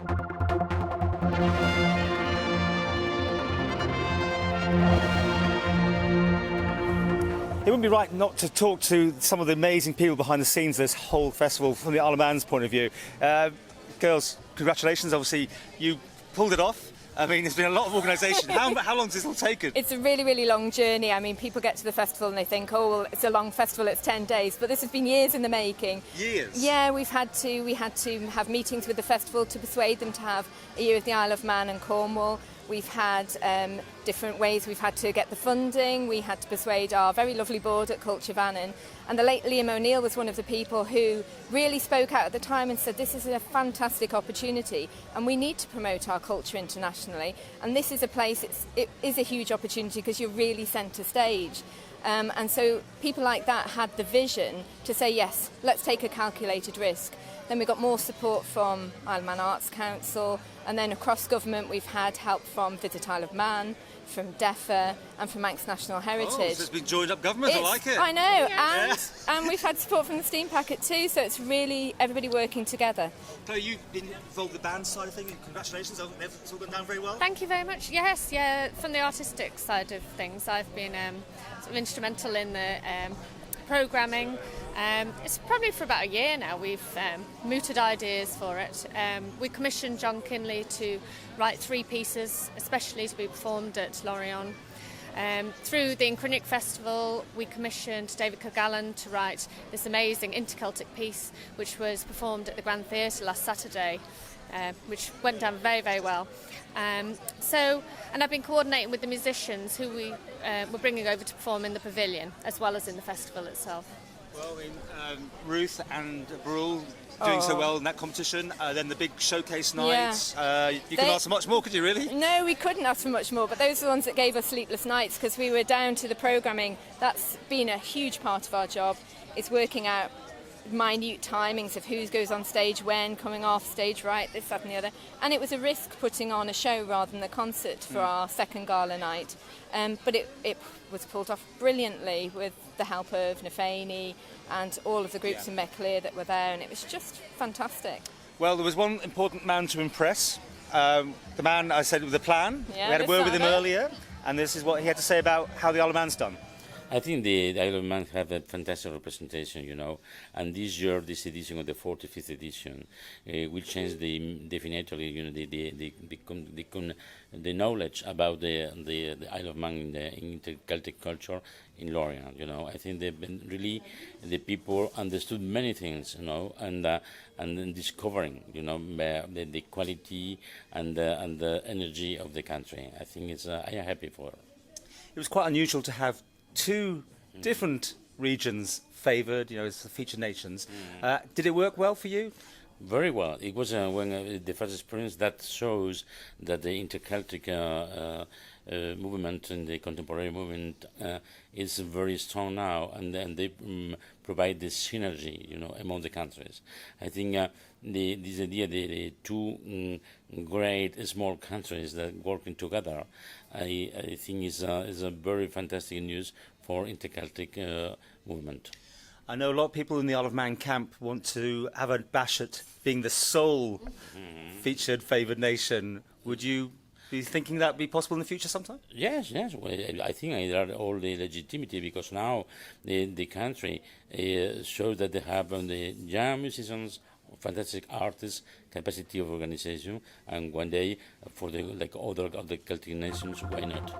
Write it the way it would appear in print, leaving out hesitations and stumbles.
It wouldn't be right not to talk to some of the amazing people behind the scenes of this whole festival from the Isle of Man's point of view. Girls, congratulations. Obviously, you pulled it off. I mean, there's been a lot of organisation. How long has this all taken? It's a really, really long journey. I mean, people get to the festival and they think, oh, well, it's a long festival, it's 10 days. But this has been years in the making. Years? Yeah, we had to have meetings with the festival to persuade them to have a year of the Isle of Man and Cornwall. We've had different ways we've had to get the funding. We had to persuade our very lovely board at Culture Vannin. And the late Liam O'Neill was one of the people who really spoke out at the time and said, this is a fantastic opportunity and we need to promote our culture internationally. And this is a place, it is a huge opportunity because you're really centre stage. And so people like that had the vision to say, yes, let's take a calculated risk. Then we got more support from Isle of Man Arts Council, and then across government we've had help from Visit Isle of Man, from DEFA and from Manx National Heritage. Oh, so it's been joined up government, I like it. I know, yeah. And we've had support from the Steam Packet too, so it's really everybody working together. Chloe, you've been involved with the band side of things, and congratulations, it's all gone down very well. Thank you very much. Yes, yeah, from the artistic side of things, I've been sort of instrumental in the programming. It's probably for about a year now we've mooted ideas for it. We commissioned John Kinley to write 3 pieces, especially to be performed at Lorient. Through the Incrinic Festival, we commissioned David Coghallan to write this amazing Interceltic piece, which was performed at the Grand Theatre last Saturday, which went down very, very well. And I've been coordinating with the musicians who we were bringing over to perform in the pavilion, as well as in the festival itself. Well, Ruth and Maddrell doing so well in that competition, then the big showcase nights. Yeah. You couldn't ask for much more, could you really? No, we couldn't ask for much more, but those are the ones that gave us sleepless nights because we were down to the programming. That's been a huge part of our job, is working out minute timings of who goes on stage when, coming off stage right, this, that and the other. And it was a risk putting on a show rather than a concert for our second gala night. But it was pulled off brilliantly with the help of Nafani and all of the groups in Maddrell that were there, and it was just fantastic. Well, there was one important man to impress. The man, I said, with the plan. Yeah, we had a word with him earlier, and this is what he had to say about how the Isle of Man's done. I think the Isle of Man have a fantastic representation, you know, and this year, this edition of the 45th edition, will change definitely, you know, the knowledge about the Isle of Man in Interceltic culture in Lorient. You know, I think the people understood many things, you know, and then discovering, you know, the quality and the energy of the country. I think I am happy for it. It was quite unusual to have 2 different regions favoured, you know, as the featured nations. Did it work well for you? Very well. It was the first experience that shows that the interceltic movement and the contemporary movement is very strong now, and they provide this synergy, you know, among the countries. I think this idea, the 2 great small countries that working together, I think is a very fantastic news for interceltic movement. I know a lot of people in the Isle of Man camp want to have a bash at being the sole featured favoured nation. Would you be thinking that would be possible in the future sometime? Yes. Well, I think there are all the legitimacy because now the country shows that they have the young musicians, fantastic artists, capacity of organization, and one day for the other Celtic nations, why not?